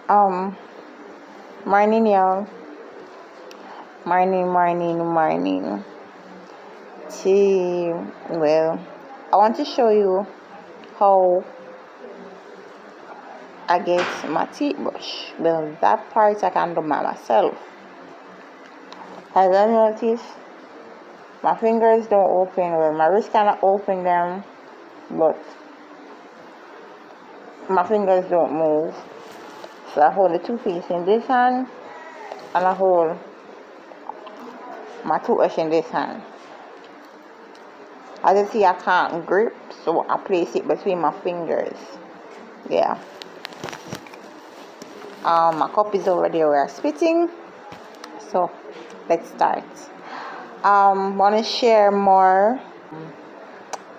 Um, Morning, y'all. Morning. Well, I want to show you how I get my teeth brush. Well, that part I can do by myself. As I notice, my fingers don't open. Well, my wrist cannot open them, but my fingers don't move. So I hold the toothpaste in this hand, and I hold my toothbrush in this hand. As you see, I can't grip, so I place it between my fingers. Yeah. My cup is over there where I'm spitting. So let's start. Want to share more.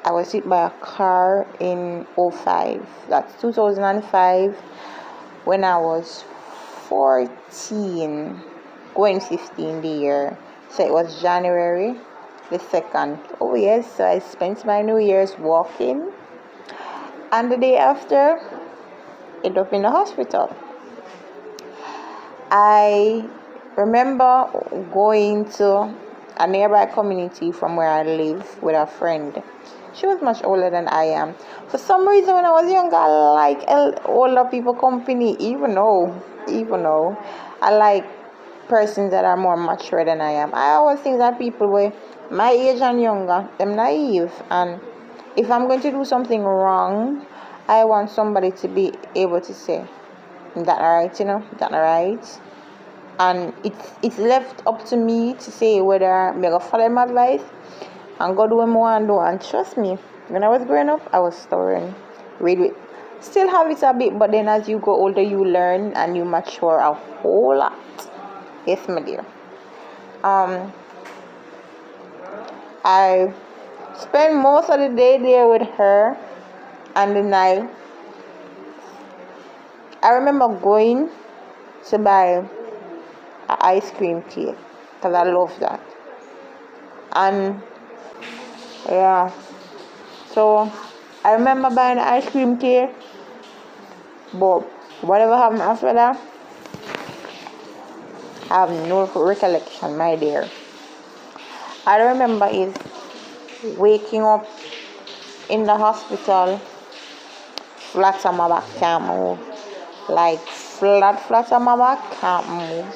I was hit by a car in 05. That's 2005 when I was 14, going 15 the year. So it was January the 2nd. Oh yes, so I spent my New Year's walking, and the day after, ended up in the hospital. I remember going to a nearby community from where I live with a friend. She was much older than I am. For some reason, when I was younger, I like older people company, even though I like persons that are more mature than I am. I always think that people were my age and younger, them naive, and if I'm going to do something wrong, I want somebody to be able to say, that alright, that alright. And it's left up to me to say whether I'm gonna follow my advice and go do what I want to do. And trust me, when I was growing up, I was stubborn. Really, still have it a bit, but then as you grow older, you learn and you mature a whole lot. Yes, my dear. I spent most of the day there with her, and then I remember going to buy an ice cream cake because I love that. And yeah, so I remember buying an ice cream cake, but whatever happened after that, I have no recollection, my dear. I remember is waking up in the hospital, flat on my back, can't move. Like flat on my back, can't move.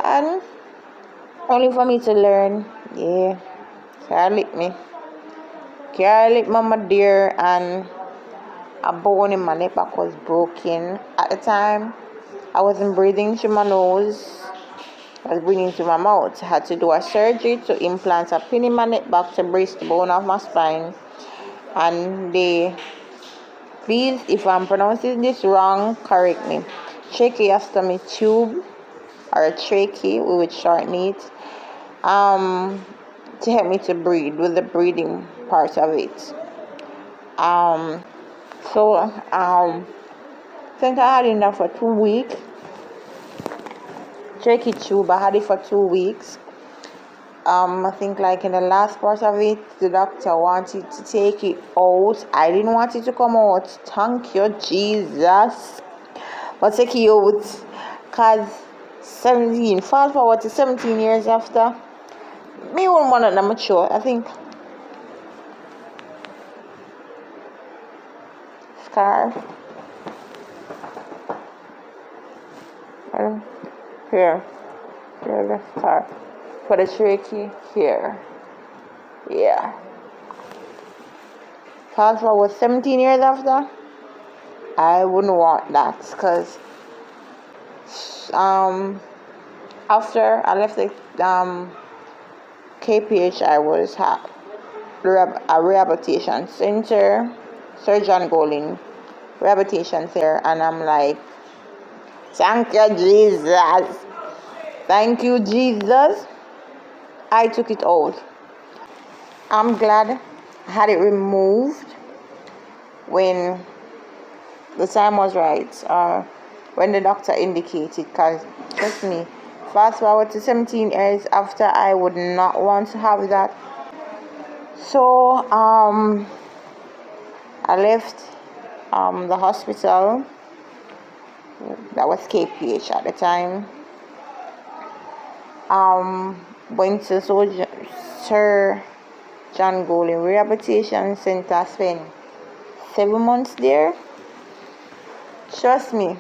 And only for me to learn, can't lick me, my dear, and a bone in my neck back was broken. At the time, I wasn't breathing through my nose. I was breathing through my mouth. I had to do a surgery to implant a pin in my neck back to brace the bone of my spine. And please, if I'm pronouncing this wrong, correct me. Tracheostomy tube, or a trachea, we would shorten it, to help me to breathe, with the breathing part of it. Since I had it for 2 weeks, trachea tube, I had it for 2 weeks. I think like in the last part of it, the doctor wanted to take it out. I didn't want it to come out. Thank you, Jesus. But take it out, because 17, fast forward to 17 years after, me won't want to mature. I think scar here the scar for the trachea here. Yeah. Fast forward 17 years after, I wouldn't want that, because after I left the KPH, I was at a rehabilitation center, Surgeon Golin rehabilitation center, and I'm like, thank you, Jesus. I took it out. I'm glad I had it removed when the time was right, when the doctor indicated, because trust me, fast forward to 17 years after, I would not want to have that. So I left the hospital that was KPH at the time. Went to Sir John Golden Rehabilitation Center, spent 7 months there. Trust me,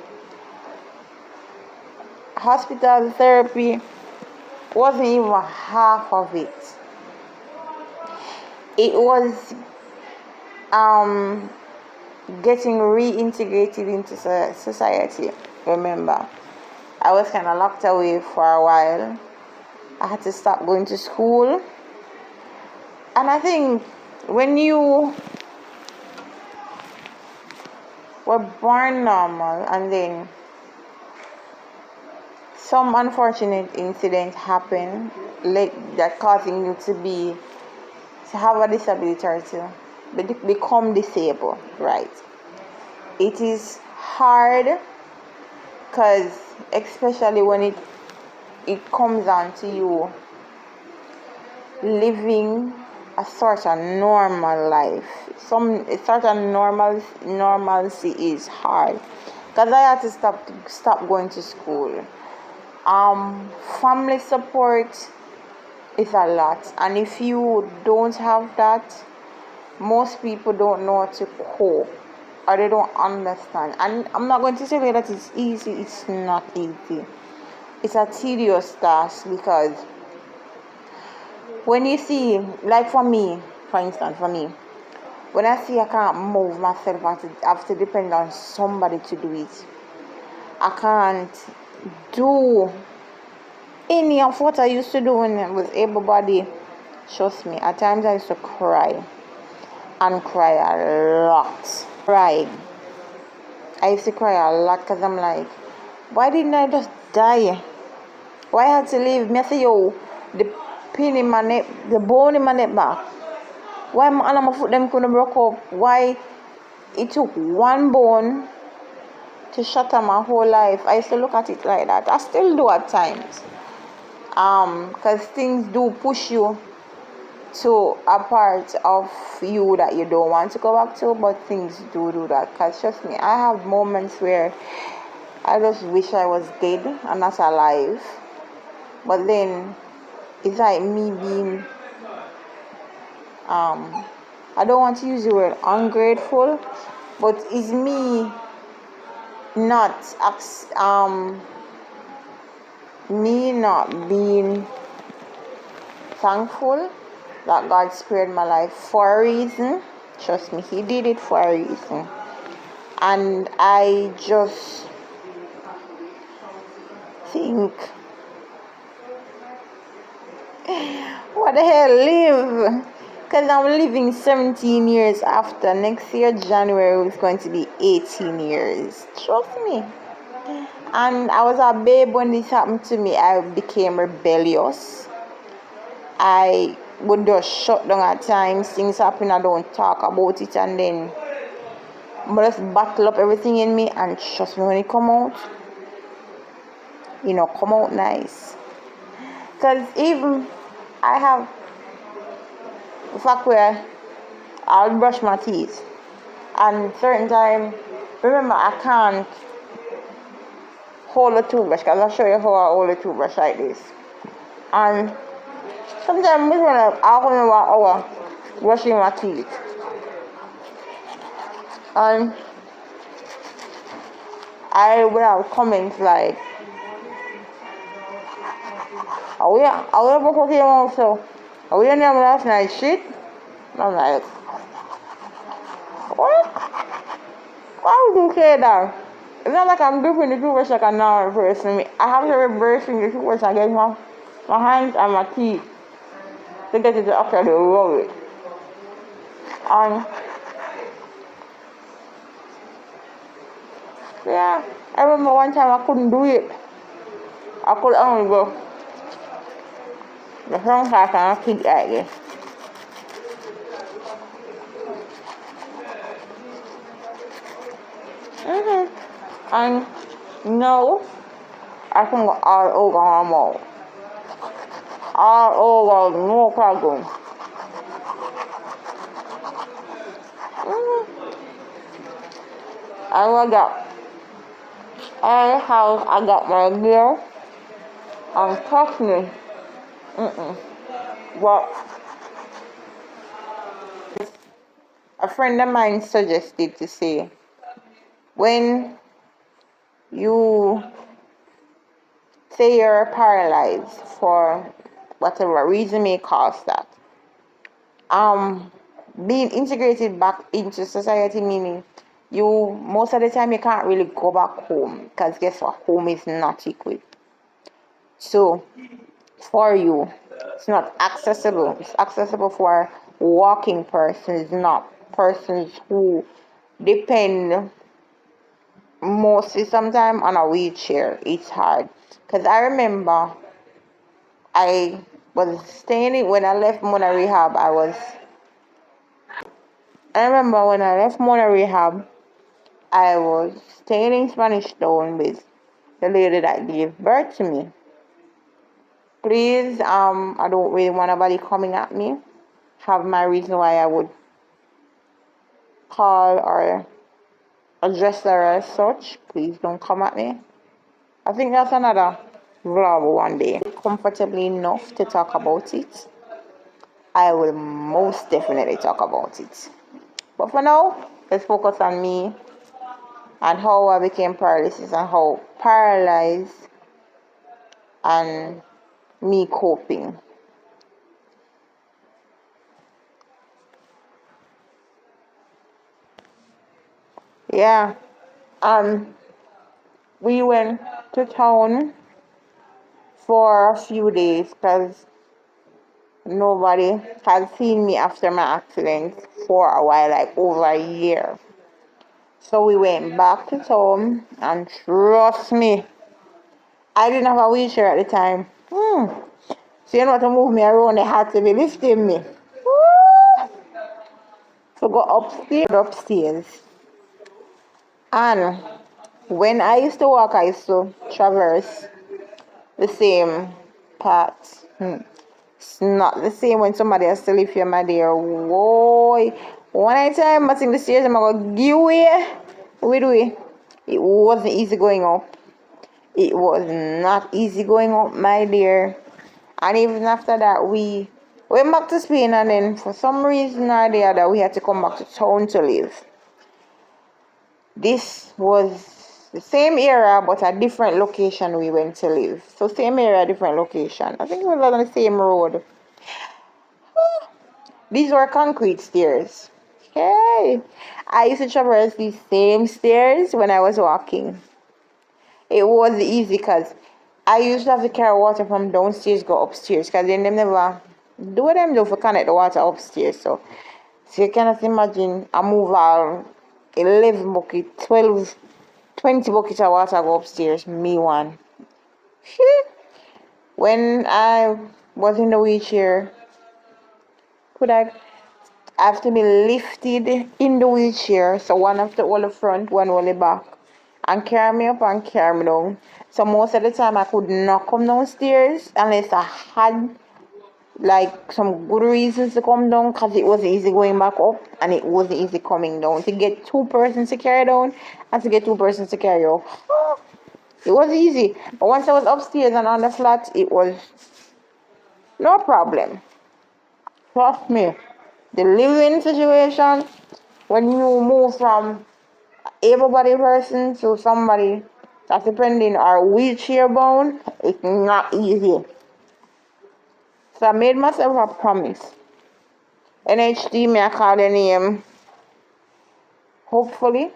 hospital therapy wasn't even half of it. It was getting reintegrated into society. Remember, I was kind of locked away for a while. I had to stop going to school. And I think when you were born normal and then some unfortunate incident happened that causing you to have a disability or to become disabled, right? It is hard, because especially when it comes down to you living a sort of normal life. A sort of normalcy is hard, because I had to stop going to school. Family support is a lot, and if you don't have that, most people don't know how to cope, or they don't understand. And I'm not going to tell you that it's easy. It's not easy. It's a tedious task, because when you see, like for instance, when I see I can't move myself, I have to depend on somebody to do it. I can't do any of what I used to do when I was able-bodied. Trust me, at times I used to cry, and cry a lot. I used to cry a lot, because I'm like, why didn't I just die? Why I had to live? Me say, yo, the pin in my neck, the bone in my neck back. Why my hand and my foot them couldn't broke up? Why it took one bone to shatter my whole life? I used to look at it like that. I still do at times. Because things do push you to a part of you that you don't want to go back to, but things do that. Because trust me, I have moments where I just wish I was dead and not alive. But then it's like me being I don't want to use the word ungrateful, but it's me not being thankful that God spared my life for a reason. Trust me, He did it for a reason. And I just think, what the hell, live? Because I'm living 17 years after. Next year, January, is going to be 18 years. Trust me. And I was a babe when this happened to me. I became rebellious. I would just shut down at times. Things happen, I don't talk about it, and then I just bottle up everything in me. And trust me, when it come out, come out nice. Because even I have the fact where I'll brush my teeth, and certain time, remember, I can't hold a toothbrush, because I'll show you how I hold a toothbrush like this. And sometimes I'll come in 1 hour brushing my teeth, and I will have comments like, are we able to hear also? Are we in there last night shit? And I'm like, what? Why would you say that? It's not like I'm gripping the toothbrush like a normal person. I have to reverse the toothbrush and get my hands and my teeth to get it to actually roll it. And yeah, I remember one time I couldn't do it. I could only go the front half and I keep like this. And no, I can go all over my mouth. All over, no problem. I like that. I got my gear and trust me, but a friend of mine suggested to say when you say you're paralyzed for whatever reason may cause that, um being integrated back into society, meaning you most of the time you can't really go back home because guess what, home is not equipped. So for you, it's not accessible. It's accessible for walking persons, not persons who depend mostly sometimes on a wheelchair. It's hard because I remember I was staying when I left Mona Rehab. I remember when I left Mona Rehab, I was staying in Spanish Town with the lady that gave birth to me. Please, I don't really want nobody coming at me. Have my reason why I would call or address her as such. Please don't come at me. I think that's another vlog one day. Comfortably enough to talk about it, I will most definitely talk about it. But for now, let's focus on me and how I became paralysis and how paralyzed and me coping. Yeah, we went to town for a few days because nobody had seen me after my accident for a while, like over a year. So we went back to town, and trust me, I didn't have a wheelchair at the time. So you know to move me around, they had to be lifting me. Woo! So go upstairs. And when I used to walk, I used to traverse the same path. It's not the same when somebody has to lift you, my dear. Boy, one time I think the stairs, I'm gonna give way. Wait, wait. It wasn't easy going up. It was not easy going up, my dear. And even after that, we went back to Spain, and then for some reason or the other, we had to come back to town to live. This was the same area, but a different location we went to live. So same area, different location. I think it was on the same road. These were concrete stairs. Hey, I used to traverse these same stairs when I was walking. It was easy because I used to have to carry water from downstairs go upstairs because then them never do what them do for connect the water upstairs. So you cannot imagine I move all 11 bucket, 12, 20 buckets of water go upstairs, me one. When I was in the wheelchair, could I have to be lifted in the wheelchair, so one of the all the front, one all the back, and carry me up and carry me down. So most of the time I could not come downstairs unless I had like some good reasons to come down, because it wasn't easy going back up and it wasn't easy coming down. To get two persons to carry down and to get two persons to carry up, it was easy. But once I was upstairs and on the flat, it was no problem. Trust me, the living situation, when you move from able-bodied person to somebody that's depending or wheelchair bound, it's not easy. So I made myself a promise. NHD, may I call the name. Hopefully,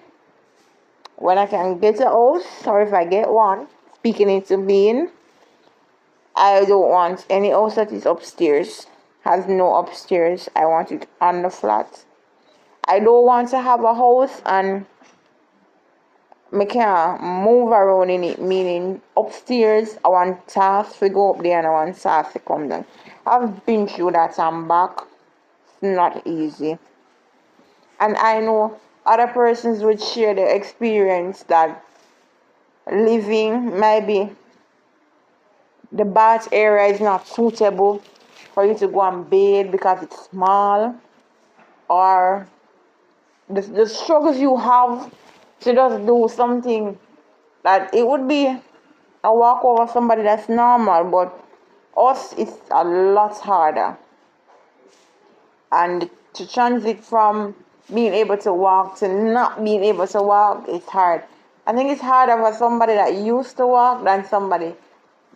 when I can get a house, or if I get one, speaking into being, I don't want any house that is upstairs. Has no upstairs. I want it on the flat. I don't want to have a house and I can't move around in it, meaning upstairs I want tasks to go up there and I want tasks to come down. I've been through that and back. It's not easy. And I know other persons would share the experience that living maybe the bath area is not suitable for you to go and bathe because it's small, or the struggles you have to just do something that it would be a walk over somebody that's normal, but us it's a lot harder. And to transit from being able to walk to not being able to walk is hard. I think it's harder for somebody that used to walk than somebody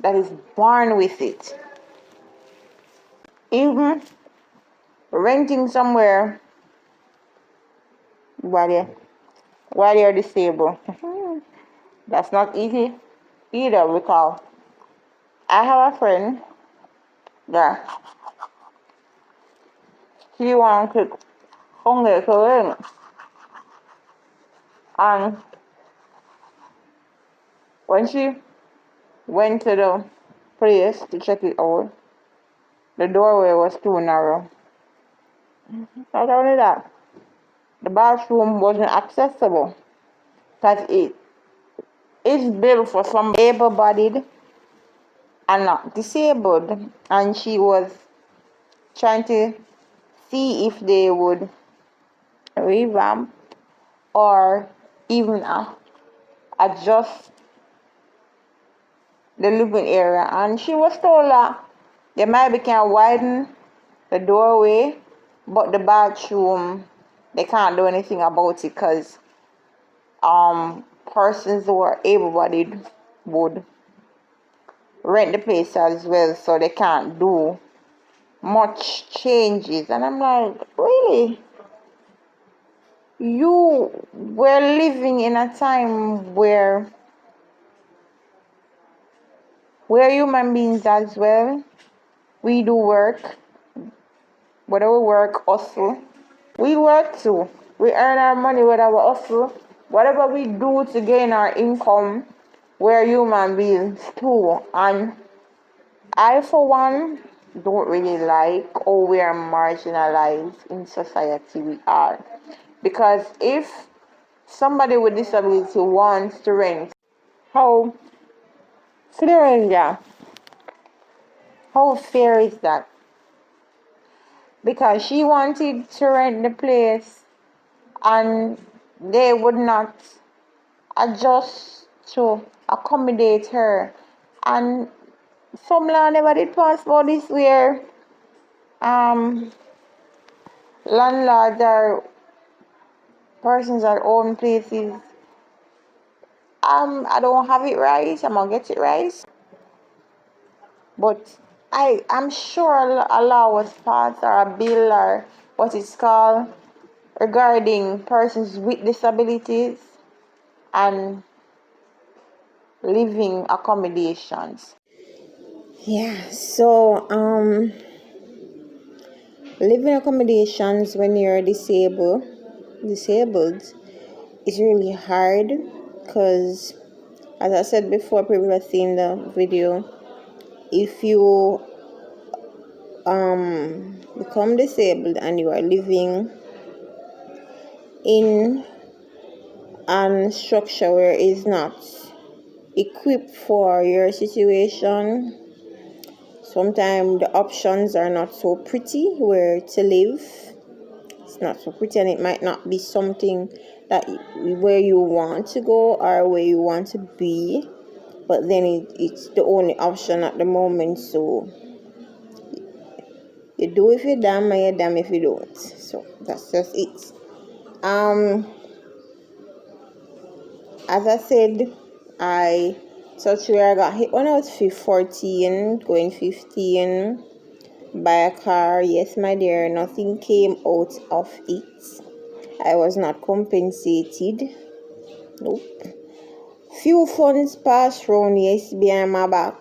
that is born with it. Even renting somewhere while you're disabled, that's not easy either, because I have a friend that she wanted only to rent, and when she went to the place to check it out, the doorway was too narrow. Not only that, the bathroom wasn't accessible because it is built for somebody able-bodied and not disabled, and she was trying to see if they would revamp or even adjust the living area, and she was told that they might be can widen the doorway, but the bathroom they can't do anything about it because persons who are able-bodied would rent the place as well, so they can't do much changes. And I'm like, really? You were living in a time where we're human beings as well. We do work. Whether we work, hustle, we work too. We earn our money with our hustle. Whatever we do to gain our income, we're human beings too. And I, for one, don't really like how we are marginalized in society we are. Because if somebody with disability wants to rent, how fair is that? How fair is that? Because she wanted to rent the place and they would not adjust to accommodate her. And some law never did pass about this where landlords or persons that own places, I don't have it right, I'm gonna get it right, but I'm sure a law was passed or a bill or what it's called regarding persons with disabilities and living accommodations. Yeah, so living accommodations when you're disabled is really hard because, as I said before previously in the video, if you become disabled and you are living in a structure where it's not equipped for your situation, sometimes the options are not so pretty where to live. It's not so pretty, and it might not be something that where you want to go or where you want to be, but then it's the only option at the moment. So you do if you're damn, and you're damn if you don't. So that's just it. As I said, I touched where I got hit when I was 14, going 15, by a car. Yes, my dear, nothing came out of it. I was not compensated. Nope. Few funds passed round, yes, behind my back,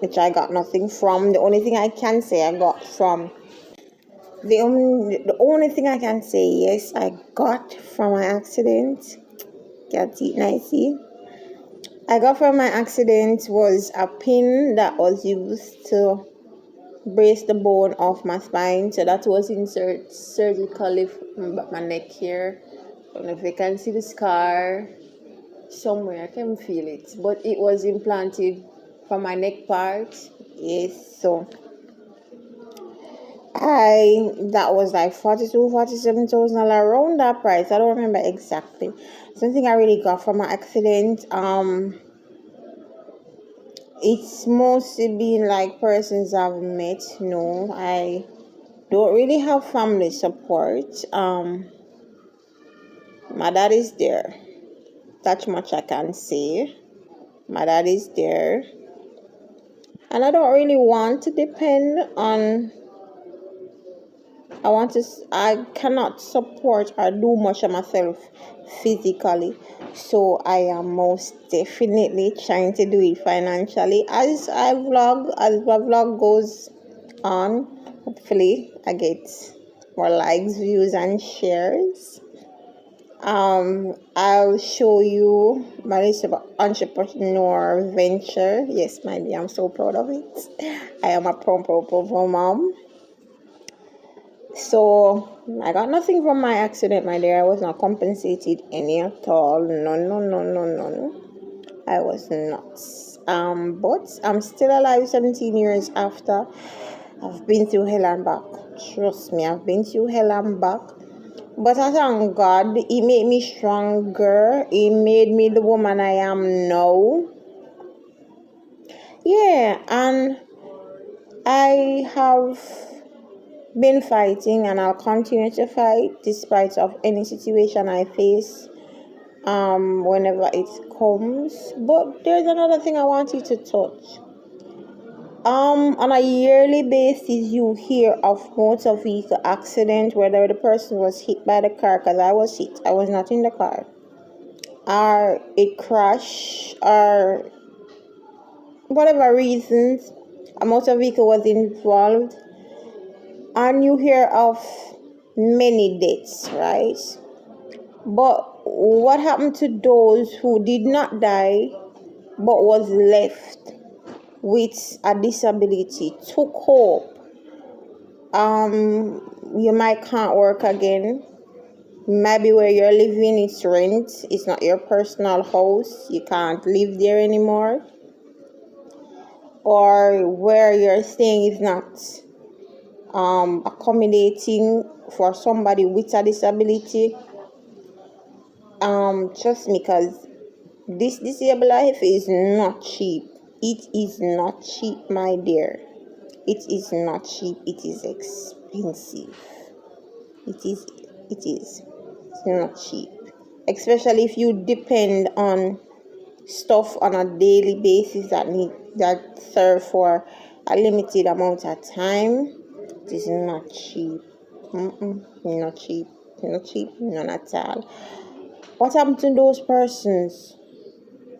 which I got nothing from. The only thing I can say I got from the only thing I can say, yes, I got from my accident. Get it nicely. I got from my accident was a pin that was used to brace the bone of my spine. So that was inserted surgically from my neck here. I don't know if you can see the scar somewhere. I can feel it, but it was implanted from my neck part. Yes, so that was like 47,000 around that price. I don't remember exactly. Something I really got from my accident. It's mostly been like persons I've met. No, I don't really have family support. My dad is there. That much I can say. My dad is there. And I don't really want to depend on, I cannot support or do much of myself physically. So I am most definitely trying to do it financially. As my vlog goes on, hopefully I get more likes, views, and shares. I'll show you my list of entrepreneur venture. Yes, my dear, I'm so proud of it. I am a pro mom. So I got nothing from my accident, my dear. I was not compensated any at all. No. I was not. But I'm still alive 17 years after. I've been through hell and back. Trust me, I've been through hell and back. But I thank God, He made me stronger. He made me the woman I am now. Yeah, and I have been fighting, and I'll continue to fight despite of any situation I face whenever it comes. But there's another thing I want you to touch. On a yearly basis, you hear of motor vehicle accident, whether the person was hit by the car, because I was hit, I was not in the car, or it crashed, or whatever reasons a motor vehicle was involved, and you hear of many deaths, right? But what happened to those who did not die but was left with a disability, took hope? You might can't work again. Maybe where you're living it's rent, it's not your personal house, you can't live there anymore. Or where you're staying is not accommodating for somebody with a disability. Trust me, because this disabled life is not cheap. It is not cheap, my dear. It is not cheap. It is expensive. It is. It's not cheap. Especially if you depend on stuff on a daily basis that serve for a limited amount of time. It is not cheap. Not cheap. Not cheap. None at all. What happened to those persons?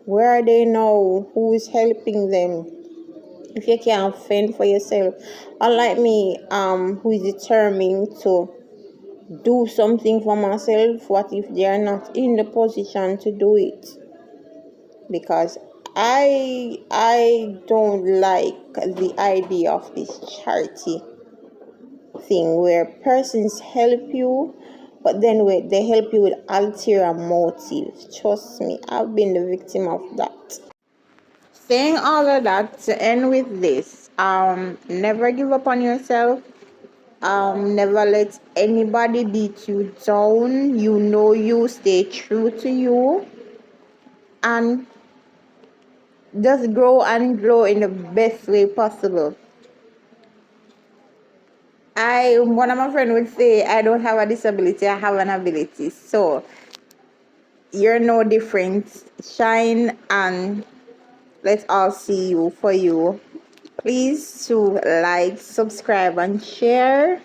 Where are they now? Who is helping them? If you can't fend for yourself, unlike me, who is determined to do something for myself, what if they are not in the position to do it? Because I don't like the idea of this charity thing where persons help you, but then they help you with ulterior motive. Trust me, I've been the victim of that. Saying all of that, to end with this, never give up on yourself. Never let anybody beat you down. You know you, stay true to you, and just grow and grow in the best way possible. One of my friends would say, I don't have a disability, I have an ability. So you're no different. Shine, and let's all see you for you. Please to like, subscribe, and share.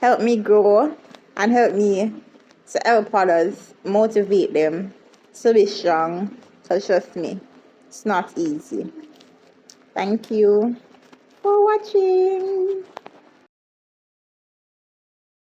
Help me grow and help me to help others, motivate them to be strong. So trust me, it's not easy. Thank you for watching.